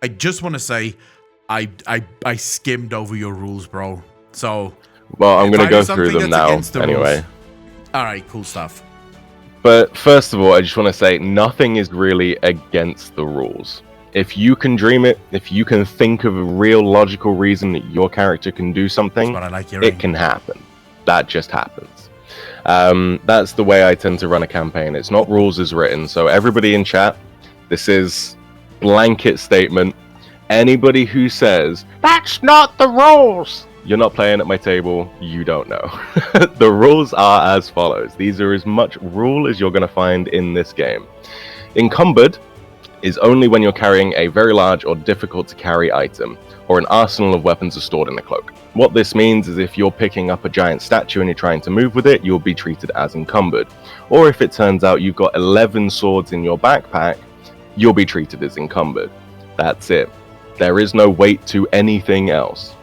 I just want to say, I skimmed over your rules, bro. So, well, I'm going to go through them now anyway. Rules. All right, cool stuff. But first of all, I just want to say nothing is really against the rules. If you can dream it, if you can think of a real logical reason that your character can do something, it can happen. That just happens. That's the way I tend to run a campaign. It's not rules as written. So everybody in chat, this is blanket statement. Anybody who says, that's not the rules, you're not playing at my table, you don't know. The rules are as follows. These are as much rule as you're going to find in this game. Encumbered is only when you're carrying a very large or difficult to carry item, or an arsenal of weapons are stored in a cloak. What this means is if you're picking up a giant statue and you're trying to move with it, you'll be treated as encumbered. Or if it turns out you've got 11 swords in your backpack, you'll be treated as encumbered. That's it. There is no weight to anything else.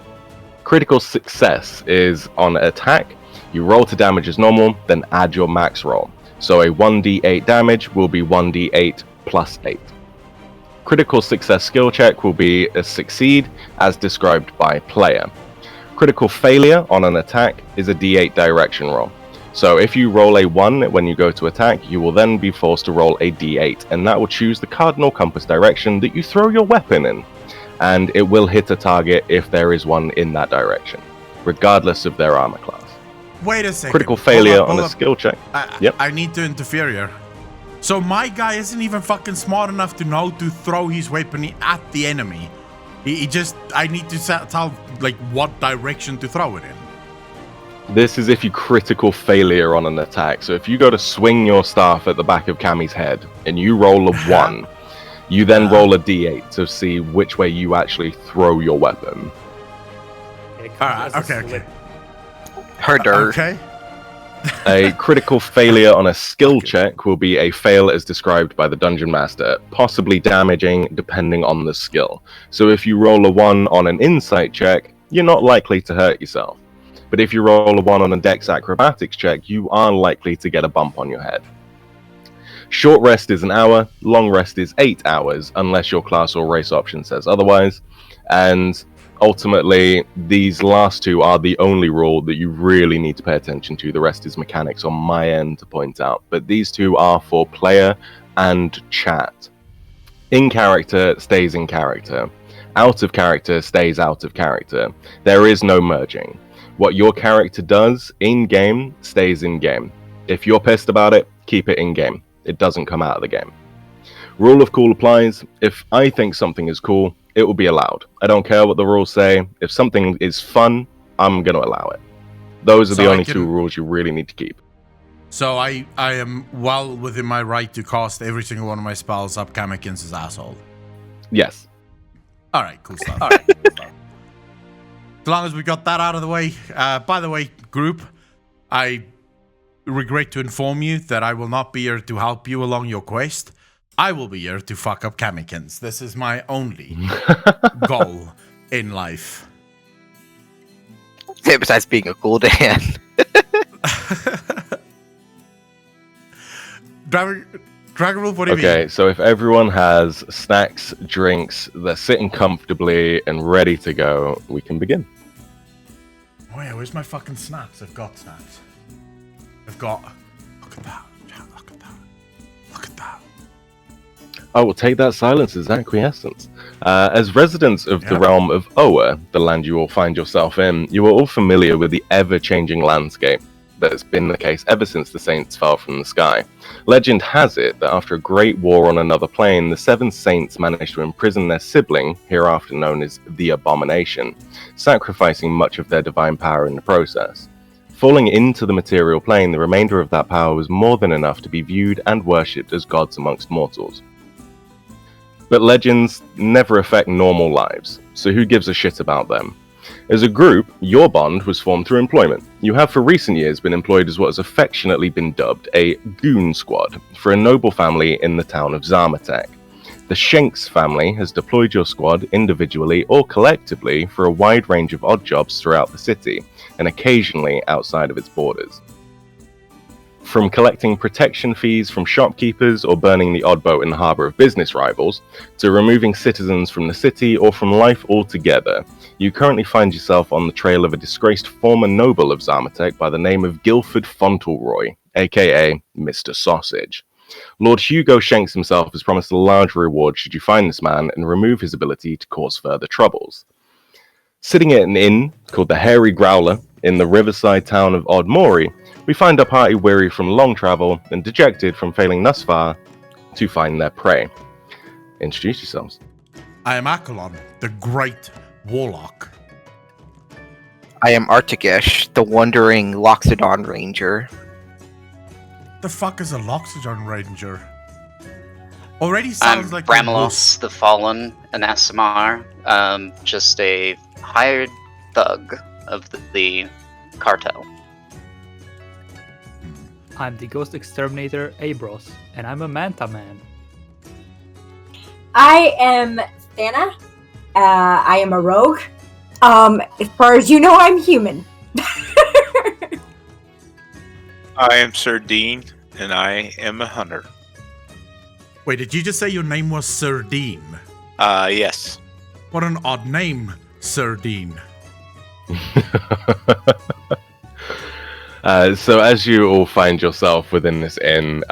Critical success is on attack. You roll to damage as normal, then add your max roll. So a 1d8 damage will be 1d8 plus 8. Critical success skill check will be a succeed as described by player. Critical failure on an attack is a d8 direction roll. So if you roll a 1 when you go to attack, you will then be forced to roll a d8, and that will choose the cardinal compass direction that you throw your weapon in. And it will hit a target if there is one in that direction, regardless of their armor class. Wait a second. Critical failure on a skill check. I need to interfere here. So my guy isn't even fucking smart enough to know to throw his weapon at the enemy. I need to tell, like, what direction to throw it in. This is if you critical failure on an attack. So if you go to swing your staff at the back of Cammy's head, and you roll a 1, you then roll a d8 to see which way you actually throw your weapon. Okay. Herder. Okay. A critical failure on a skill check will be a fail as described by the Dungeon Master, possibly damaging depending on the skill. So if you roll a 1 on an insight check, you're not likely to hurt yourself. But if you roll a 1 on a Dex Acrobatics check, you are likely to get a bump on your head. Short rest is an hour, long rest is 8 hours, unless your class or race option says otherwise. And ultimately, these last two are the only rule that you really need to pay attention to. The rest is mechanics on my end to point out. But these two are for player and chat. In character stays in character. Out of character stays out of character. There is no merging. What your character does in-game stays in-game. If you're pissed about it, keep it in-game. It doesn't come out of the game. Rule of cool applies. If I think something is cool, it will be allowed. I don't care what the rules say. If something is fun, I'm going to allow it. Those are the only two rules you really need to keep. So I am well within my right to cast every single one of my spells up Kamekins' asshole. Yes. All right, cool stuff. All right, cool stuff. As long as we got that out of the way. By the way, group, I regret to inform you that I will not be here to help you along your quest. I will be here to fuck up Kamekins. This is my only goal in life. Besides being a cool Dan. Dragonwolf, what do you mean? Okay, so if everyone has snacks, drinks, they're sitting comfortably and ready to go, we can begin. Oh yeah, where's my fucking snacks? I've got snacks. I've got... Look at that. Look at that. Look at that. I will take that silence as acquiescence. As residents of the realm of Oa, the land you will find yourself in, you are all familiar with the ever-changing landscape that has been the case ever since the saints fell from the sky. Legend has it that after a great war on another plane, the seven saints managed to imprison their sibling, hereafter known as the Abomination, sacrificing much of their divine power in the process. Falling into the material plane, the remainder of that power was more than enough to be viewed and worshipped as gods amongst mortals. But legends never affect normal lives, so who gives a shit about them? As a group, your bond was formed through employment. You have for recent years been employed as what has affectionately been dubbed a goon squad for a noble family in the town of Zarmatek. The Shanks family has deployed your squad individually or collectively for a wide range of odd jobs throughout the city, and occasionally outside of its borders. from collecting protection fees from shopkeepers or burning the odd boat in the harbor of business rivals, to removing citizens from the city or from life altogether, you currently find yourself on the trail of a disgraced former noble of Zarmatek by the name of Guilford Fauntleroy, aka Mr. Sausage. Lord Hugo Shanks himself has promised a large reward should you find this man and remove his ability to cause further troubles. Sitting at an inn called the Hairy Growler in the riverside town of Oddmori, we find our party weary from long travel and dejected from failing thus far to find their prey. Introduce yourselves. I am Akalon, the Great Warlock. I am Artigesh, the wandering Loxodon Ranger. The fuck is a Loxodon Ranger? Already sounds I'm like Bramelos, the Fallen, an Asimar, just a hired thug of the cartel. I'm the Ghost Exterminator Abros, and I'm a Manta Man. I am Thana. I am a rogue. As far as you know, I'm human. I am Sir Dean, and I am a hunter. Wait, did you just say your name was Sardine? Yes. What an odd name, Sardine. So as you all find yourself within this inn,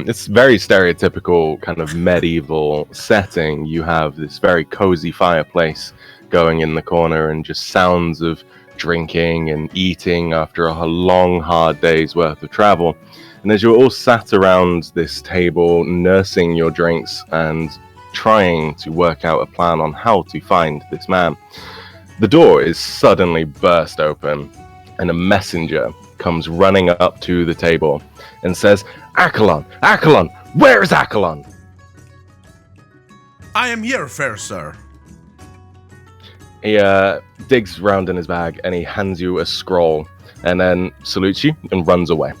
it's very stereotypical kind of medieval setting. You have this very cozy fireplace going in the corner and just sounds of drinking and eating after a long, hard day's worth of travel. And as you're all sat around this table, nursing your drinks and trying to work out a plan on how to find this man, the door is suddenly burst open, and a messenger comes running up to the table and says, Akalon! Akalon! Where is Akalon? I am here, fair sir. He digs round in his bag and he hands you a scroll and then salutes you and runs away.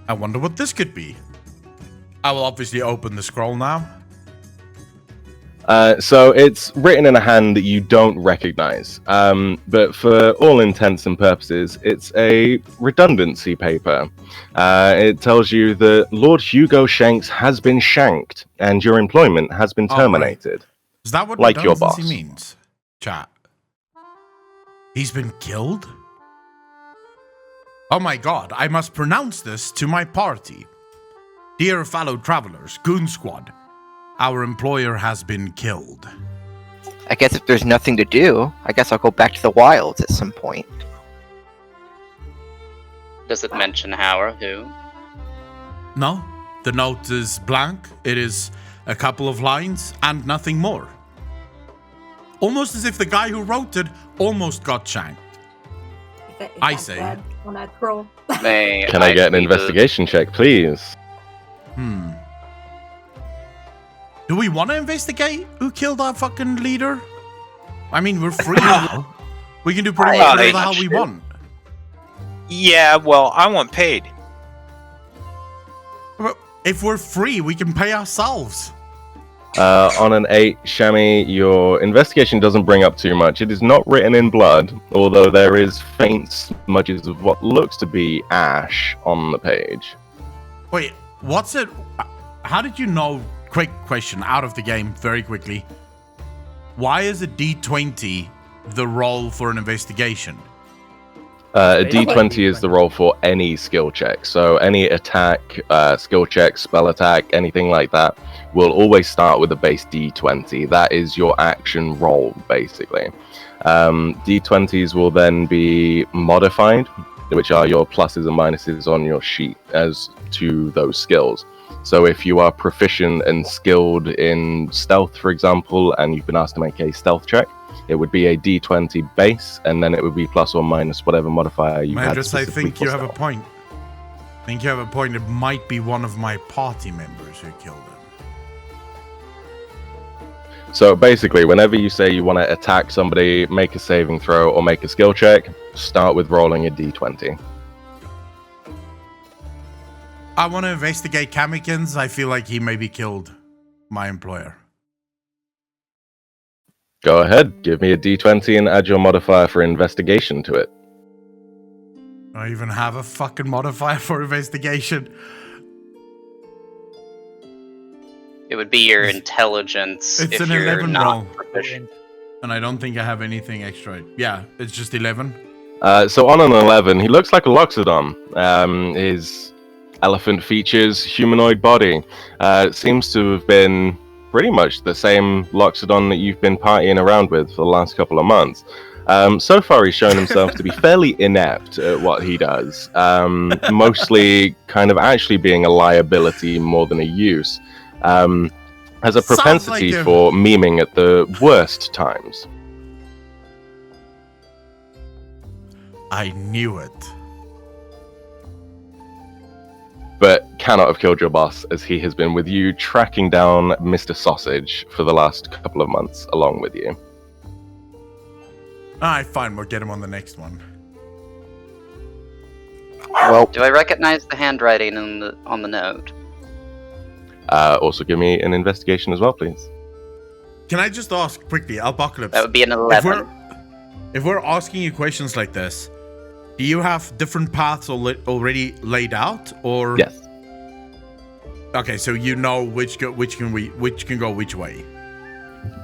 I wonder what this could be. I will obviously open the scroll now. So it's written in a hand that you don't recognize, but for all intents and purposes, it's a redundancy paper. It tells you that Lord Hugo Shanks has been shanked and your employment has been terminated. Right. Is that what like your redundancy boss means? Chat. He's been killed? Oh my god, I must pronounce this to my party. Dear fellow travelers, Goon Squad, our employer has been killed. I guess if there's nothing to do, I guess I'll go back to the wilds at some point. Does it mention how or who? No, the note is blank. It is a couple of lines and nothing more. Almost as if the guy who wrote it almost got shanked. I say. On that scroll. Can I get an investigation check, please? Do we want to investigate who killed our fucking leader? I mean, we're free now. We can do pretty much whatever the hell we want. Yeah, well, I want paid. But if we're free, we can pay ourselves. On an 8, Shami, your investigation doesn't bring up too much. It is not written in blood, although there is faint smudges of what looks to be ash on the page. Wait, what's it? How did you know? Quick question, out of the game, very quickly. Why is a D20 the roll for an investigation? A D20 is the roll for any skill check. So any attack, skill check, spell attack, anything like that will always start with a base D20. That is your action roll, basically. D20s will then be modified, which are your pluses and minuses on your sheet as to those skills. So if you are proficient and skilled in stealth, for example, and you've been asked to make a stealth check, it would be a D20 base, and then it would be plus or minus whatever modifier you had. I think you have a point. I think you have a point. It might be one of my party members who killed him. So basically, whenever you say you want to attack somebody, make a saving throw, or make a skill check, start with rolling a D20. I want to investigate Kamikins. I feel like he maybe killed my employer. Go ahead, give me a D20 and add your modifier for investigation to it. I even have a fucking modifier for investigation. It would be your intelligence It's if an you're 11 not roll. proficient. And I don't think I have anything extra. Yeah, it's just 11. So on an 11, he looks like a Loxodon. His elephant features, humanoid body. Seems to have been pretty much the same Loxodon that you've been partying around with for the last couple of months. So far, he's shown himself to be fairly inept at what he does, mostly kind of actually being a liability more than a use. Has a propensity for memeing at the worst times. I knew it. But cannot have killed your boss, as he has been with you, tracking down Mr. Sausage for the last couple of months along with you. Alright, fine, we'll get him on the next one. Well, Do I recognize the handwriting on the note? Also give me an investigation as well, please. Can I just ask quickly, Alpocalypse? That would be an 11. If we're asking you questions like this, do you have different paths already laid out, or? Yes. Okay, so you know which can go which way.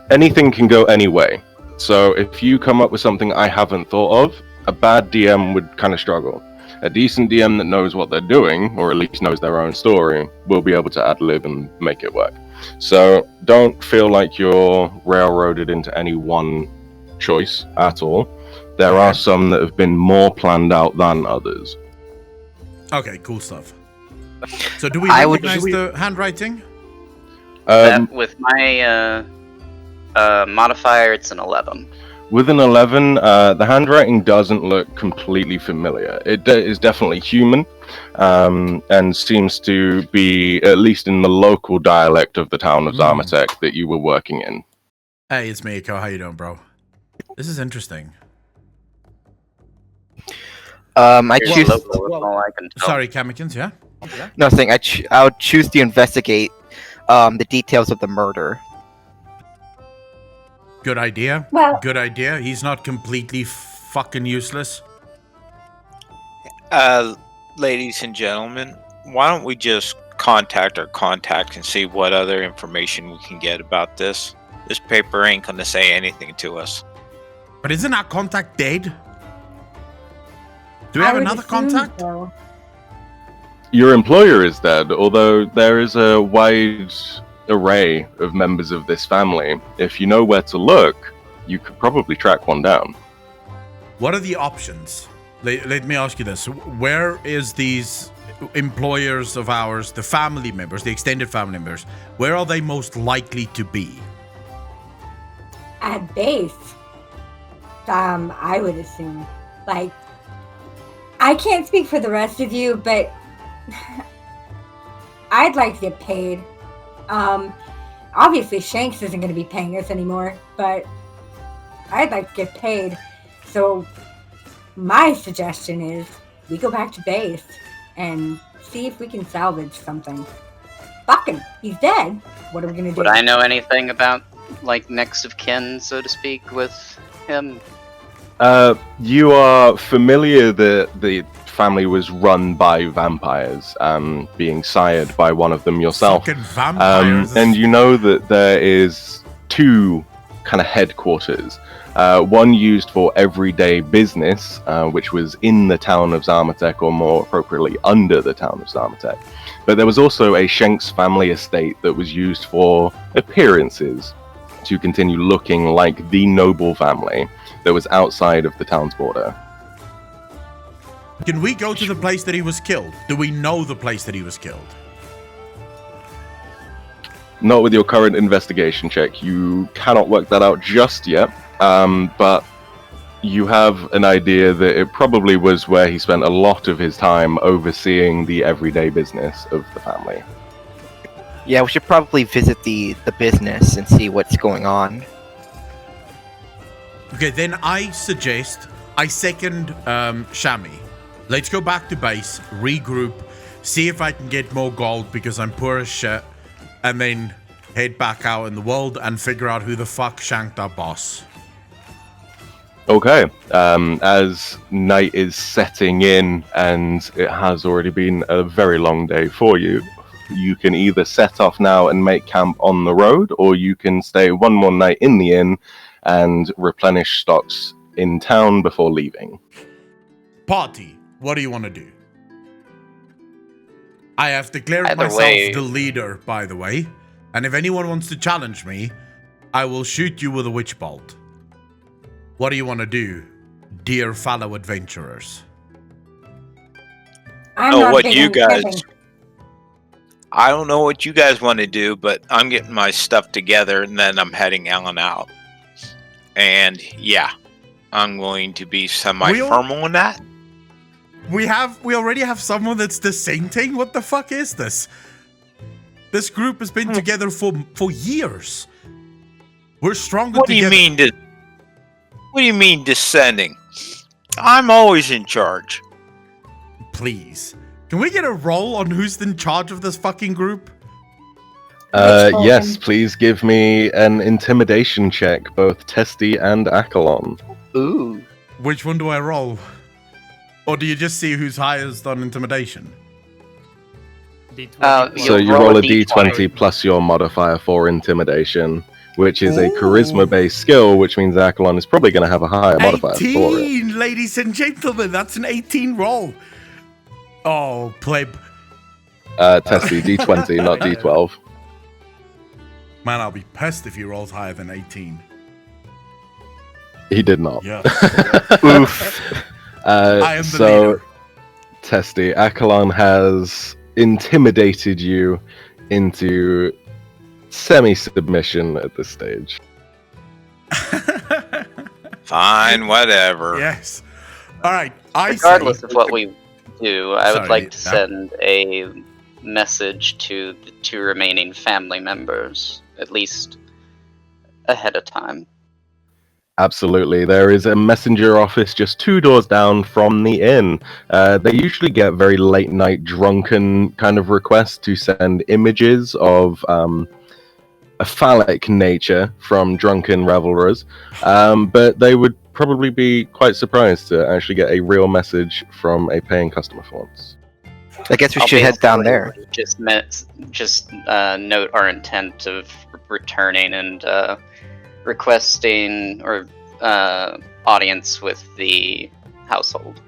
Anything can go any way. So if you come up with something I haven't thought of, a bad DM would kind of struggle. A decent DM that knows what they're doing, or at least knows their own story, will be able to ad-lib and make it work. So don't feel like you're railroaded into any one choice at all. There are some that have been more planned out than others. Okay, cool stuff. So do we I would- recognize the handwriting? With my modifier, it's an 11. With an 11, the handwriting doesn't look completely familiar. It is definitely human, and seems to be, at least in the local dialect of the town of Zarmatek that you were working in. Hey, it's Miko. How you doing, bro? This is interesting. I choose. Local is all I can tell. Sorry, Kamikins, yeah? No, saying I would choose to investigate the details of the murder. Good idea. Well- Good idea. He's not completely fucking useless. Ladies and gentlemen, why don't we just contact our contacts and see what other information we can get about this? This paper ain't gonna say anything to us. But isn't our contact dead? Do we have another contact? So. Your employer is dead, although there is a wide array of members of this family. If you know where to look, you could probably track one down. What are the options? Let me ask you this. Where is these employers of ours, the family members, the extended family members, where are they most likely to be? At base, I would assume. Like, I can't speak for the rest of you, but I'd like to get paid. Obviously Shanks isn't going to be paying us anymore, but I'd like to get paid. So my suggestion is we go back to base and see if we can salvage something. Fucking, he's dead. What are we going to do? Would I know anything about, like, next of kin, so to speak, with him? You are familiar that the family was run by vampires, being sired by one of them yourself. Fucking vampires. And you know that there is two kind of headquarters. One used for everyday business, which was in the town of Zarmatek, or more appropriately, under the town of Zarmatek. But there was also a Shanks family estate that was used for appearances, to continue looking like the noble family that was outside of the town's border. Can we go to the place that he was killed? Do we know the place that he was killed? Not with your current investigation check. You cannot work that out just yet, but you have an idea that it probably was where he spent a lot of his time overseeing the everyday business of the family. Yeah, we should probably visit the business and see what's going on. Okay, then I second Shami. Let's go back to base, regroup, see if I can get more gold because I'm poor as shit, and then head back out in the world and figure out who the fuck shanked our boss. Okay. As night is setting in, and it has already been a very long day for you, you can either set off now and make camp on the road, or you can stay one more night in the inn and replenish stocks in town before leaving. Party, what do you want to do? I have declared Either myself way- the leader, by the way, and if anyone wants to challenge me, I will shoot you with a witch bolt. What do you want to do, dear fellow adventurers? I'm Oh, not what big you on guys- camping. I don't know what you guys want to do, but I'm getting my stuff together and then I'm heading Ellen out. And yeah, I'm going to be semi-firm on that. We already have someone that's the same thing? What the fuck is this? This group has been together for years. We're stronger What do together. What do you mean descending? I'm always in charge. Please. Can we get a roll on who's in charge of this fucking group? Yes, please give me an intimidation check, both Testy and Akalon. Ooh. Which one do I roll? Or do you just see who's highest on intimidation? D20. So you roll a d20 plus your modifier for intimidation, which is a charisma-based skill, which means Akalon is probably going to have a higher modifier for it. 18, ladies and gentlemen. That's an 18 roll. Oh, pleb. Testy, d20, not d12. Man, I'll be pissed if he rolls higher than 18. He did not. Yeah. Oof. I am the so, leader. Testy, Akalon has intimidated you into semi-submission at this stage. Fine, whatever. Yes. All right. Regardless say, of what we do, I would Sorry, like to yeah. send a message to the 2 remaining family members, at least ahead of time. Absolutely. There is a messenger office just 2 doors down from the inn. They usually get very late night drunken kind of requests to send images of a phallic nature from drunken revelers, but they would probably be quite surprised to actually get a real message from a paying customer for once. I guess we I'll should head down basically there. Just note our intent of returning and requesting or audience with the household.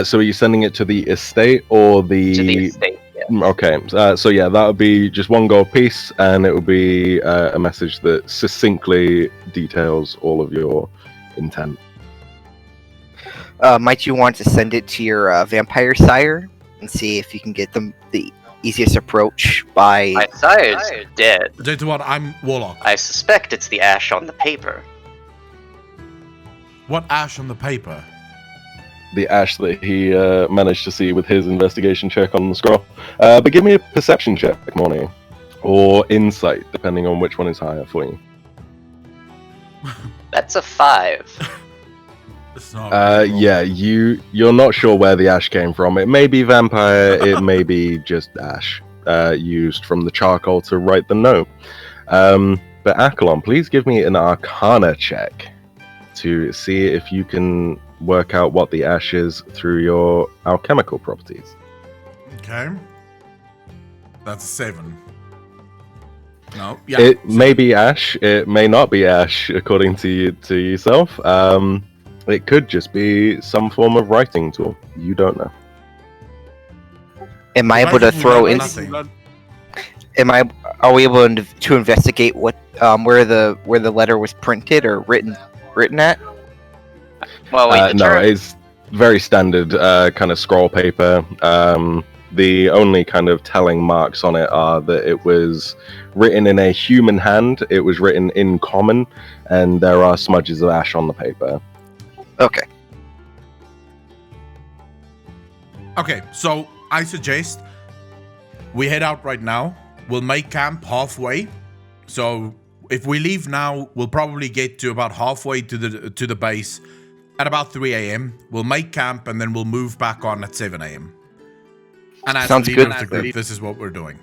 So are you sending it to the estate or To the estate, yes. Okay, so yeah, that would be just 1 gold piece, and it would be a message that succinctly details all of your intent. Might you want to send it to your vampire sire and see if you can get them the easiest approach by... My sire's dead. Tell you what, I'm Warlock. I suspect it's the ash on the paper. What ash on the paper? The ash that he managed to see with his investigation check on the scroll. But give me a perception check, Morny. Or insight, depending on which one is higher for you. That's a 5. It's not Yeah, you're not sure where the ash came from. It may be vampire, it may be just ash used from the charcoal to write the note. But Akalon, please give me an Arcana check to see if you can work out what the ash is through your alchemical properties. Okay. That's a 7. No. Yeah. It may be ash, it may not be ash, according to yourself. It could just be some form of writing tool. You don't know. Am I able to throw in... Are we able to investigate what where the letter was printed or written at? Well, No, it's very standard kind of scroll paper. The only kind of telling marks on it are that it was written in a human hand, it was written in common, and there are smudges of ash on the paper. Okay. Okay, so I suggest we head out right now. We'll make camp halfway. So if we leave now, we'll probably get to about halfway to the base at about 3 a.m. We'll make camp and then we'll move back on at 7 a.m. And as Sounds the leader good. of the group, this is what we're doing.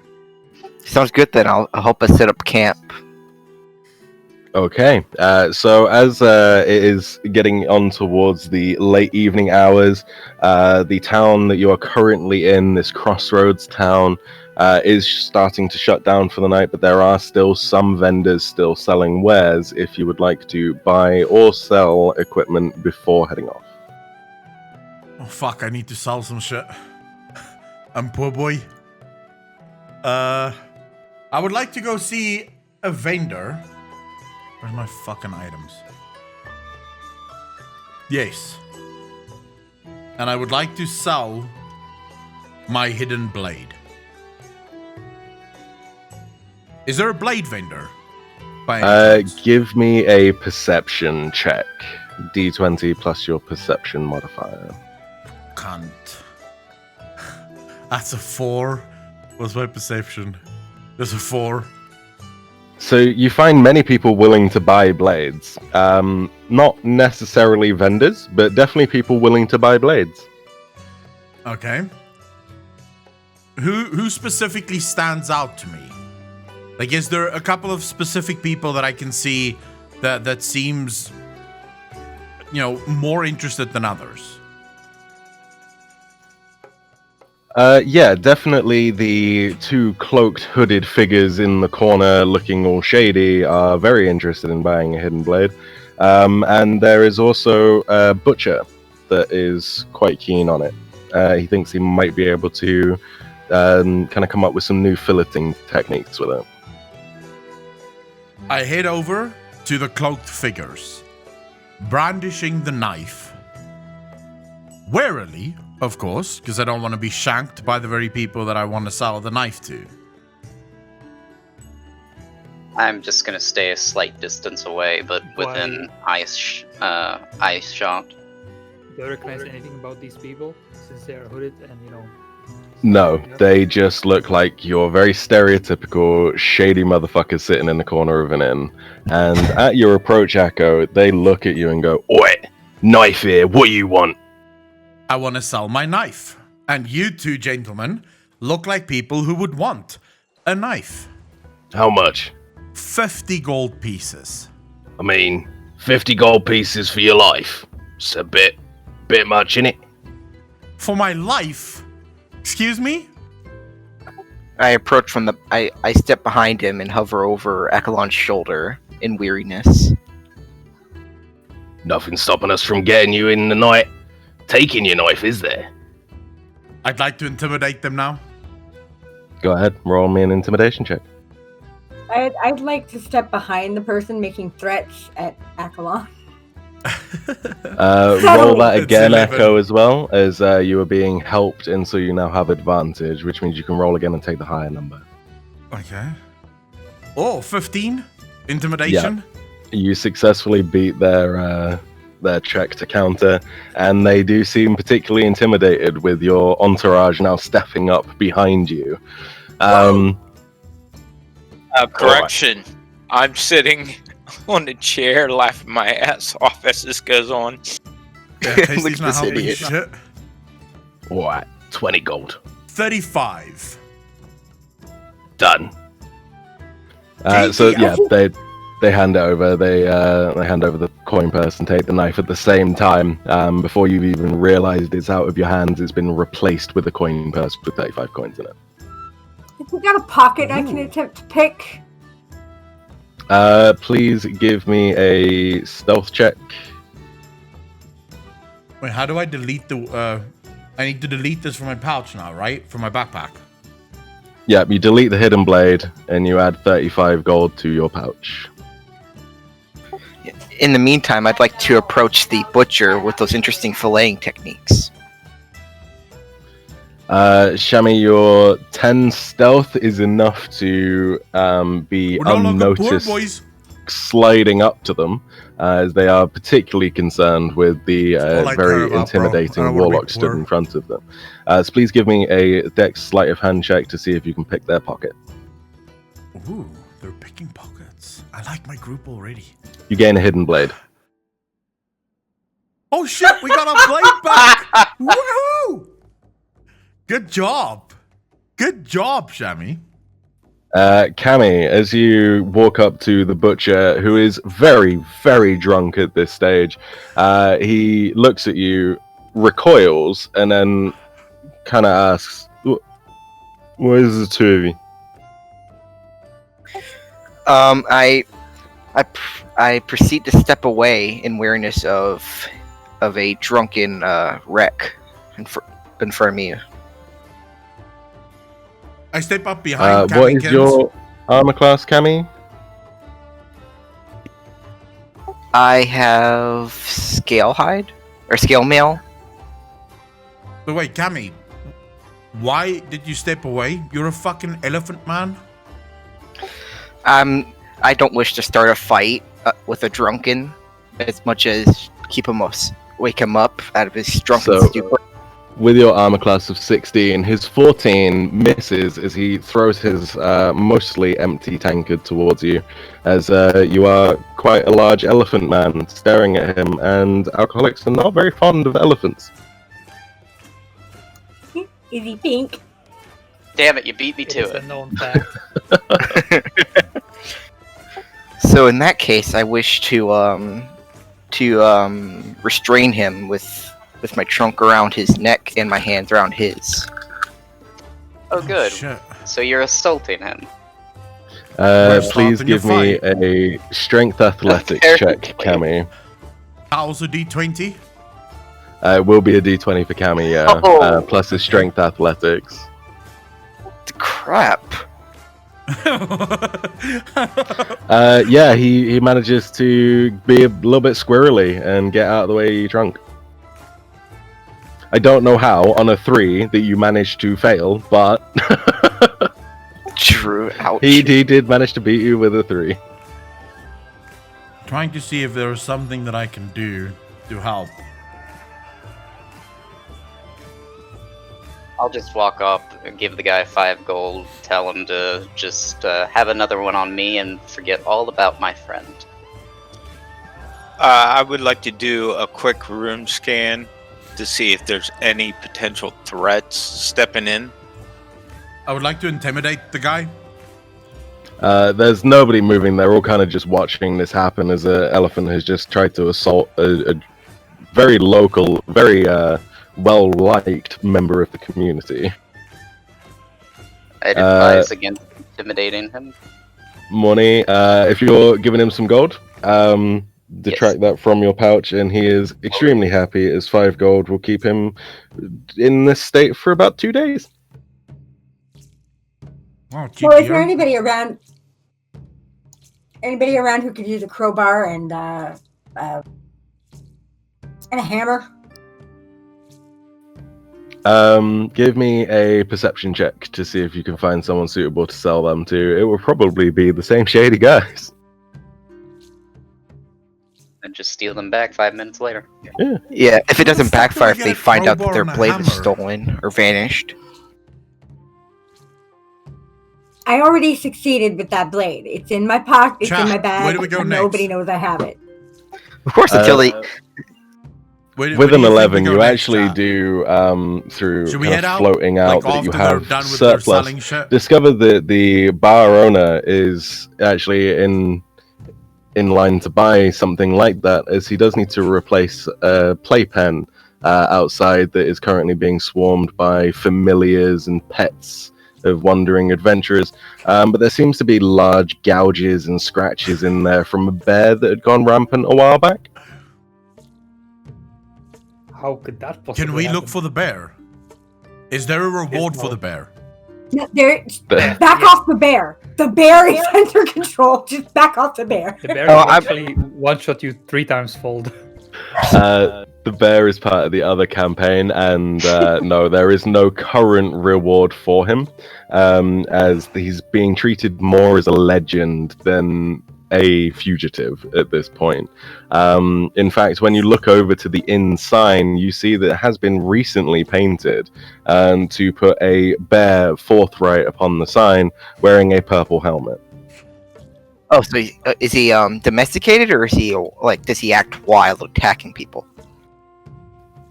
Sounds good then. I'll help us set up camp. Okay, so as it is getting on towards the late evening hours, the town that you are currently in, this crossroads town, is starting to shut down for the night, but there are still some vendors still selling wares if you would like to buy or sell equipment before heading off. Oh fuck, I need to sell some shit. I'm poor boy. I would like to go see a vendor. Where's my fucking items? Yes. And I would like to sell my hidden blade. Is there a blade vendor? By any chance? Give me a perception check. D20 plus your perception modifier. Cunt. That's a 4. What's my perception? There's a 4. So you find many people willing to buy blades. Not necessarily vendors, but definitely people willing to buy blades. Okay. Who specifically stands out to me? Like, is there a couple of specific people that I can see that seems, more interested than others? Yeah, definitely the two cloaked, hooded figures in the corner looking all shady are very interested in buying a hidden blade. And there is also a butcher that is quite keen on it. He thinks he might be able to kind of come up with some new filleting techniques with it. I head over to the cloaked figures, brandishing the knife. Warily, of course, because I don't want to be shanked by the very people that I want to sell the knife to. I'm just gonna stay a slight distance away, but within eyes shot. Do you recognize anything about these people, since they are hooded and, No, they just look like your very stereotypical shady motherfuckers sitting in the corner of an inn. And at your approach, Echo, they look at you and go, "Oi, knife here, what do you want?" I want to sell my knife. And you two gentlemen look like people who would want a knife. How much? 50 gold pieces. I mean, 50 gold pieces for your life. It's a bit much, innit? For my life? Excuse me? I approach from the. I step behind him and hover over Akalon's shoulder in weariness. Nothing stopping us from getting you in the night. Taking your knife, is there? I'd like to intimidate them now. Go ahead, roll me an intimidation check. I'd like to step behind the person making threats at Akalon. Roll that again, Echo, as well, as you are being helped, and so you now have advantage, which means you can roll again and take the higher number. Okay. Oh, 15? Intimidation? Yeah. You successfully beat their check to counter, and they do seem particularly intimidated with your entourage now stepping up behind you. Correction. Right. I'm sitting on the chair laughing my ass off as this goes on. Yeah, Tasty's not helping shit. Alright, 20 gold. 35. Done. So yeah, they hand it over. They hand over the coin purse and take the knife at the same time. Before you've even realised it's out of your hands, it's been replaced with a coin purse with 35 coins in it. If we got a pocket I can attempt to pick. Please give me a stealth check. Wait, how do I delete the... I need to delete this from my pouch now, right? From my backpack. Yeah, you delete the hidden blade, and you add 35 gold to your pouch. In the meantime, I'd like to approach the butcher with those interesting filleting techniques. Shami, your 10 stealth is enough to be unnoticed sliding up to them, as they are particularly concerned with the very intimidating Warlock stood in front of them. So please give me a dex sleight of hand check to see if you can pick their pocket. Ooh, they're picking pockets. I like my group already. You gain a hidden blade. Oh shit, we got our blade back! Woohoo! Good job. Good job, Shami. Cammy, as you walk up to the butcher, who is very, very drunk at this stage, he looks at you, recoils, and then kind of asks, "What is the two of you?" I proceed to step away in awareness of a drunken wreck in front of me. I step up behind What Cammy is your armor class, Cammy? I have scale hide or scale mail. But wait, Cammy, why did you step away? You're a fucking elephant man. I don't wish to start a fight with a drunken, as much as wake him up out of his drunken stupor. With your armor class of 16, his 14 misses as he throws his mostly empty tankard towards you, as you are quite a large elephant man staring at him, and alcoholics are not very fond of elephants. Is he pink? Damn it, you beat me to It's it. a known fact. So in that case, I wish to restrain him with my trunk around his neck and my hands around his. Oh, good. Shit. So you're assaulting him. Please stopping your give me fight. a strength athletics check, Cammy. Also D20. It will be a d20 for Cammy, yeah. Oh. Plus his strength athletics. Crap. Yeah, he manages to be a little bit squirrely and get out of the way of your trunk. I don't know how on a 3 that you managed to fail, but True. Ouch. he did manage to beat you with a 3. Trying to see if there is something that I can do to help. I'll just walk up and give the guy 5 gold, tell him to just have another one on me and forget all about my friend. I would like to do a quick room scan to see if there's any potential threats stepping in. I would like to intimidate the guy. There's nobody moving. They're all kind of just watching this happen as an elephant has just tried to assault a very local, very well-liked member of the community. I'd advise against intimidating him. Money, if you're giving him some gold, detract that from your pouch, and he is extremely happy, as 5 gold will keep him in this state for about 2 days. Oh, Well, is there anybody around? Anybody around who could use a crowbar and a hammer? Give me a perception check to see if you can find someone suitable to sell them to. It will probably be the same shady guys. And just steal them back 5 minutes later. Yeah, if it doesn't Who the fuck backfire, would if get they a find out that crowbar their and a blade was hammer? stolen or vanished. I already succeeded with that blade. It's in my pocket. It's in Chat, my bag. where do we go and next? Nobody knows I have it. Of course, until they. With an 11, you actually do, through Should we kind head of out? floating out Like that you after they're have done with their surplus, selling shit? discover that the bar owner is actually in line to buy something like that, as he does need to replace a playpen outside that is currently being swarmed by familiars and pets of wandering adventurers. But there seems to be large gouges and scratches in there from a bear that had gone rampant a while back. How could that possibly Can we happen? look for the bear? Is there a reward for the bear? No, there, Bear. back off the bear. The bear is under control. Just back off the bear. The bear Oh, can I'm- actually one-shot you 3 times fold. The bear is part of the other campaign, and no, there is no current reward for him, as he's being treated more as a legend than a fugitive at this point. In fact, when you look over to the inn sign, you see that it has been recently painted to put a bear forthright upon the sign, wearing a purple helmet. Oh, so is he domesticated, or is he does he act wild, attacking people?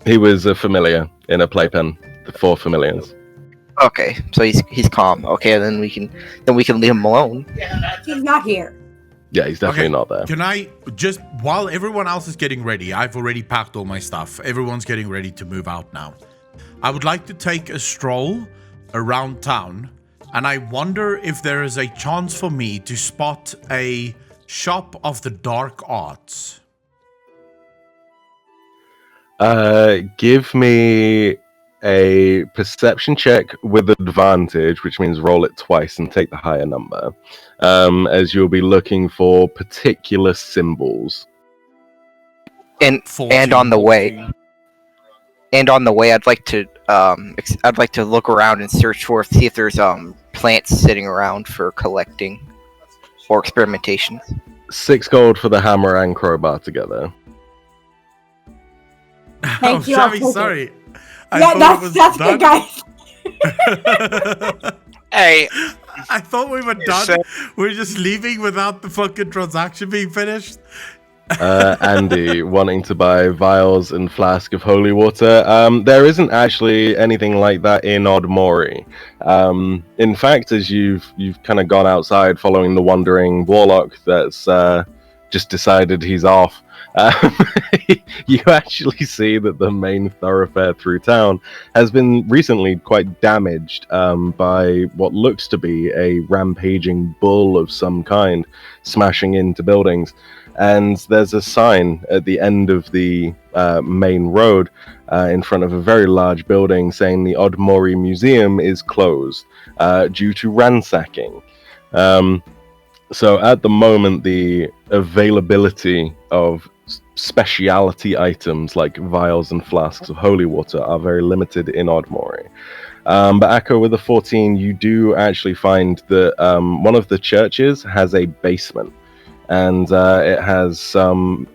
He was a familiar in a playpen, the 4 familiars. Okay, so he's calm. Okay, then we can leave him alone. He's not here. Yeah, he's definitely not there. Can I just, while everyone else is getting ready, I've already packed all my stuff. Everyone's getting ready to move out now. I would like to take a stroll around town, and I wonder if there is a chance for me to spot a shop of the dark arts. Give me a perception check with advantage, which means roll it twice and take the higher number, as you'll be looking for particular symbols. And 14. and on the way, I'd like to look around and search for see if there's plants sitting around for collecting or experimentation. 6 gold for the hammer and crowbar together. Thank you. I'll Shabby, take it. sorry. Yeah, that's good, guys. Hey, I thought we were done. So- We're just leaving without the fucking transaction being finished. Andy wanting to buy vials and flask of holy water. There isn't actually anything like that in Odmori. In fact, as you've kind of gone outside following the wandering Warlock that's just decided he's off, you actually see that the main thoroughfare through town has been recently quite damaged by what looks to be a rampaging bull of some kind smashing into buildings. And there's a sign at the end of the main road in front of a very large building saying the Odmori Museum is closed due to ransacking. So at the moment, the availability of specialty items like vials and flasks of holy water are very limited in Odmori. But Akko, with a 14, you do actually find that one of the churches has a basement. And it has some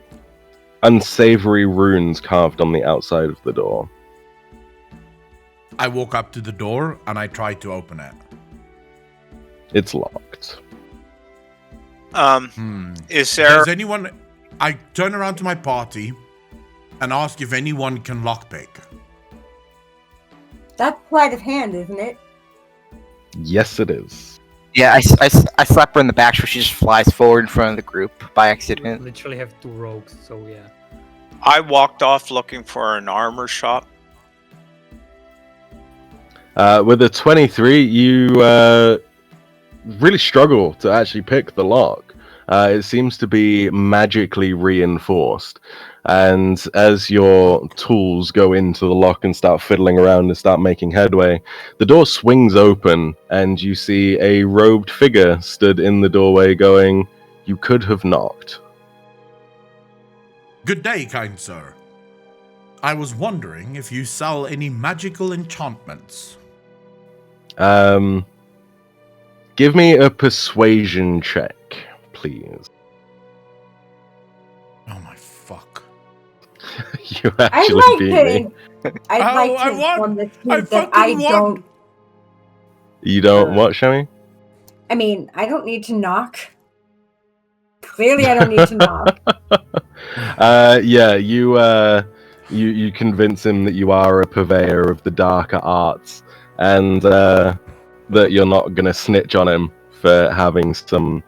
unsavory runes carved on the outside of the door. I walk up to the door and I try to open it. It's locked. Is there? Does anyone... I turn around to my party and ask if anyone can lockpick. That's sleight of hand, isn't it? Yes, it is. Yeah, I slap her in the back so she just flies forward in front of the group by accident. Literally have 2 rogues, so yeah. I walked off looking for an armor shop. With a 23, you really struggle to actually pick the lock. It seems to be magically reinforced. And as your tools go into the lock and start fiddling around and start making headway, the door swings open and you see a robed figure stood in the doorway going, "You could have knocked." Good day, kind sir. I was wondering if you sell any magical enchantments. Give me a persuasion check, please. Oh my fuck. You actually beat me. I'd like to inform the team that I don't. You don't what, Shami? I mean, I don't need to knock. Clearly, I don't need to knock. Yeah, you convince him that you are a purveyor of the darker arts, and that you're not gonna snitch on him for having some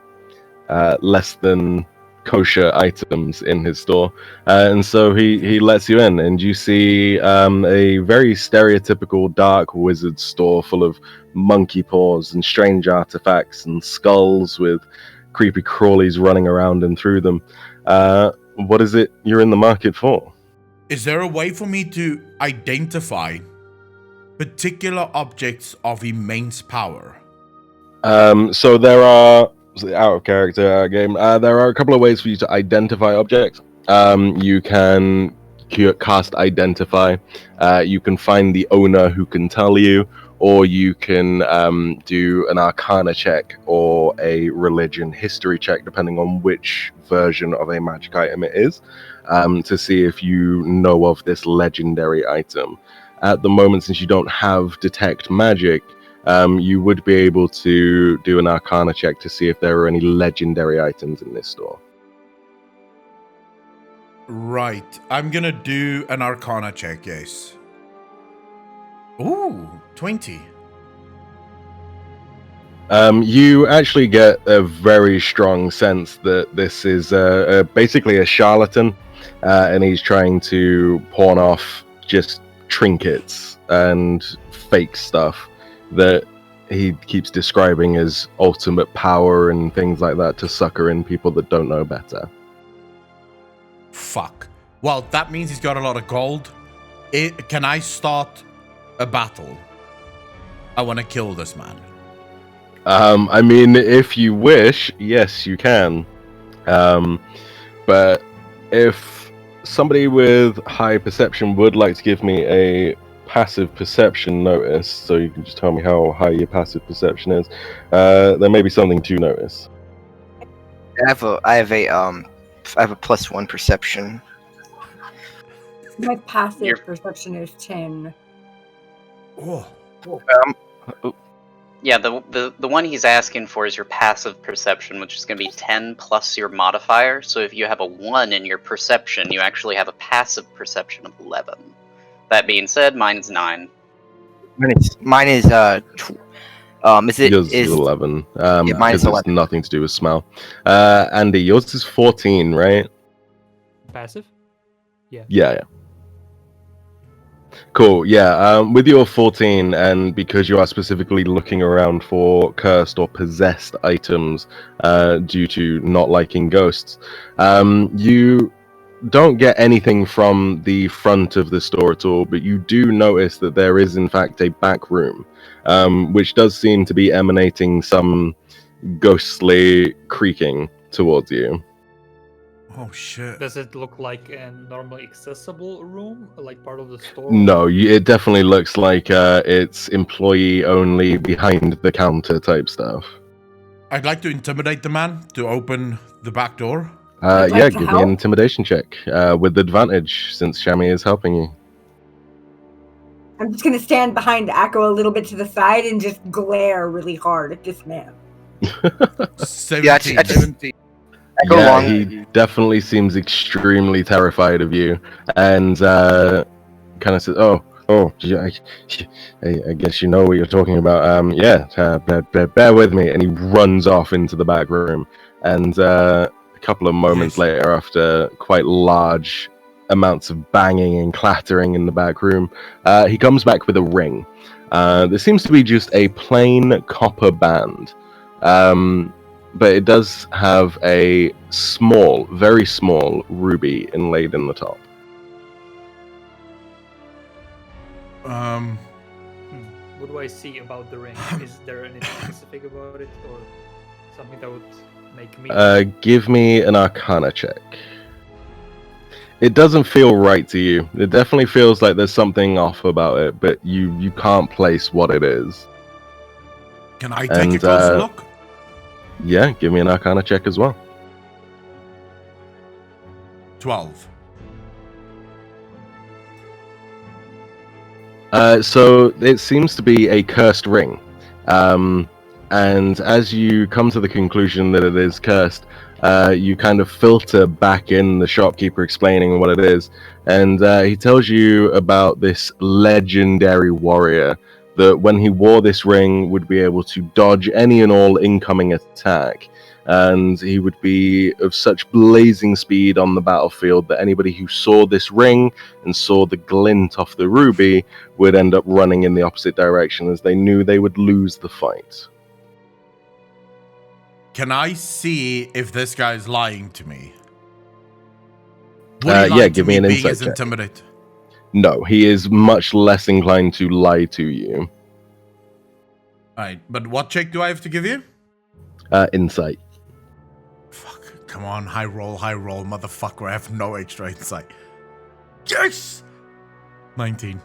less than kosher items in his store, and so he lets you in, and you see a very stereotypical dark wizard store full of monkey paws and strange artifacts and skulls with creepy crawlies running around and through them. What is it you're in the market for? Is there a way for me to identify particular objects of immense power? So there are, out of character, out of game, there are a couple of ways for you to identify objects. You can cast Identify, you can find the owner who can tell you, or you can do an Arcana check or a Religion History check, depending on which version of a magic item it is, to see if you know of this legendary item. At the moment, since you don't have Detect Magic, you would be able to do an Arcana check to see if there are any legendary items in this store. Right. I'm gonna do an Arcana check, yes. Ooh, 20. You actually get a very strong sense that this is basically a charlatan, and he's trying to pawn off just trinkets and fake stuff that he keeps describing as ultimate power and things like that to sucker in people that don't know better. Fuck. Well, that means he's got a lot of gold. Can I start a battle? I want to kill this man. I mean, if you wish, yes, you can. But if somebody with high perception would like to give me a passive perception notice, so you can just tell me how high your passive perception is, there may be something to notice. I have a +1 perception. My passive perception is 10. Oh. Yeah, the one he's asking for is your passive perception, which is going to be 10 plus your modifier. So if you have a 1 in your perception, you actually have a passive perception of 11. That being said, mine is 9. Mine is Yours is 11. Yeah, mine is 11. It's nothing to do with smell. Andy, yours is 14, right? Passive? Yeah. Yeah. Cool, yeah. With your 14, and because you are specifically looking around for cursed or possessed items due to not liking ghosts, you don't get anything from the front of the store at all, but you do notice that there is in fact a back room, which does seem to be emanating some ghostly creaking towards you. Oh shit. Does it look like a normally accessible room, like part of the store? No, it definitely looks like it's employee only, behind the counter type stuff. I'd like to intimidate the man to open the back door. Yeah, give me an intimidation check with advantage since Shami is helping you. I'm just gonna stand behind Akko a little bit to the side and just glare really hard at this man. 17. 17. Yeah, he definitely seems extremely terrified of you, and kind of says, "Oh, I guess you know what you're talking about. Bear with me." And he runs off into the back room, and a couple of moments later, after quite large amounts of banging and clattering in the back room, he comes back with a ring. There seems to be just a plain copper band. But it does have a small, very small ruby inlaid in the top. What do I see about the ring? Is there anything specific about it, or something that would make me... Give me an Arcana check. It doesn't feel right to you. It definitely feels like there's something off about it, but you can't place what it is. Can I take a closer look? Yeah, give me an Arcana check as well. 12. So it seems to be a cursed ring. And as you come to the conclusion that it is cursed, you kind of filter back in the shopkeeper explaining what it is. And he tells you about this legendary warrior that when he wore this ring would be able to dodge any and all incoming attack, and he would be of such blazing speed on the battlefield that anybody who saw this ring and saw the glint off the ruby would end up running in the opposite direction, as they knew they would lose the fight. Can I see if this guy's lying to me? Yeah, give me an insight check. Intimidate? No, he is much less inclined to lie to you. Alright, but what check do I have to give you? Insight. Fuck, come on, high roll, motherfucker. I have no extra insight. Yes! 19.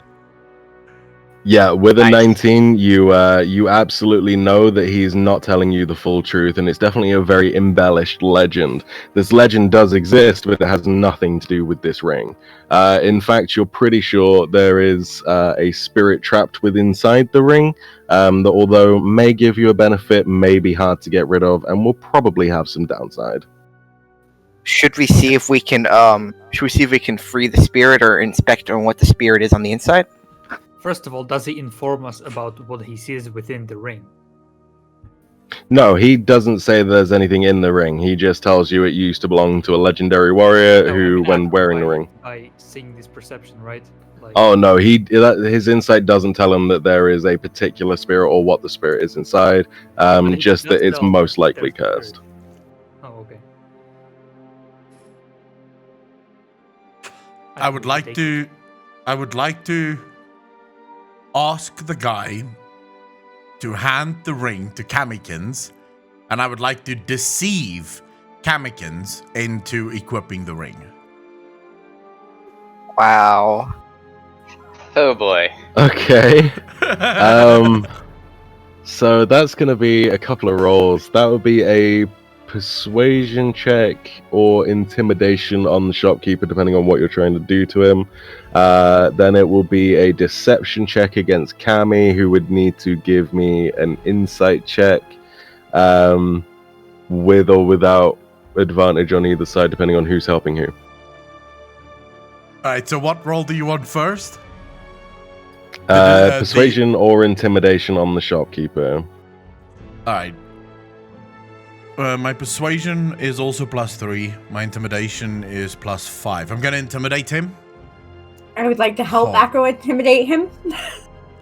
Yeah, with a 19, you absolutely know that he's not telling you the full truth, and it's definitely a very embellished legend. This legend does exist, but it has nothing to do with this ring. In fact, you're pretty sure there is a spirit trapped within inside the ring that, although may give you a benefit, may be hard to get rid of, and will probably have some downside. Should we see if we can free the spirit or inspect on what the spirit is on the inside? First of all, does he inform us about what he sees within the ring? No, he doesn't say there's anything in the ring. He just tells you it used to belong to a legendary warrior who, when wearing the ring. By seeing this perception, right? Like, Oh no, his insight doesn't tell him that there is a particular spirit or what the spirit is inside. Just that it's most likely cursed. Oh, okay. I would like to ask the guy to hand the ring to Kamikins, and I would like to deceive Kamikins into equipping the ring. Wow. Oh boy. Okay. So that's going to be a couple of rolls. That would be a persuasion check or intimidation on the shopkeeper, depending on what you're trying to do to him. Then it will be a deception check against Kami, who would need to give me an insight check, with or without advantage on either side, depending on who's helping who. Alright, so what roll do you want first? Persuasion or intimidation on the shopkeeper. Alright. My persuasion is also +3. My intimidation is +5. I'm gonna intimidate him. I would like to help Akko intimidate him.